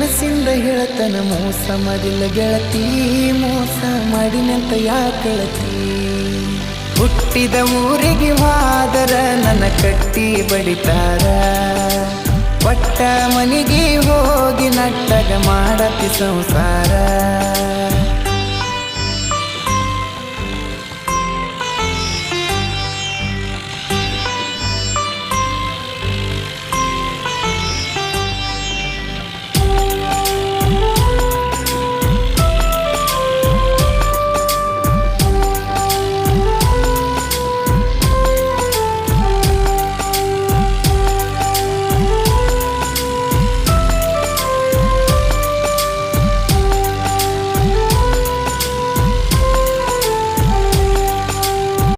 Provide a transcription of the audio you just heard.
ಮನಸ್ಸಿಂದ ಹೇಳ್ತನ ಮೋಸ ಮಾಡಿಲ್ಲ ಗೆಳತಿ ಮೋಸ ಮಾಡಿನಂತ ಯಾಕಳತಿ ಹುಟ್ಟಿದ ಊರಿಗೆ ಹೋದರ ನನ್ನ ಕಟ್ಟಿ ಬಡಿತಾರ ಪಟ್ಟ ಮನಿಗೆ ಹೋಗಿ ನಟ್ಟಗ ಮಾಡತಿ ಸಂಸಾರ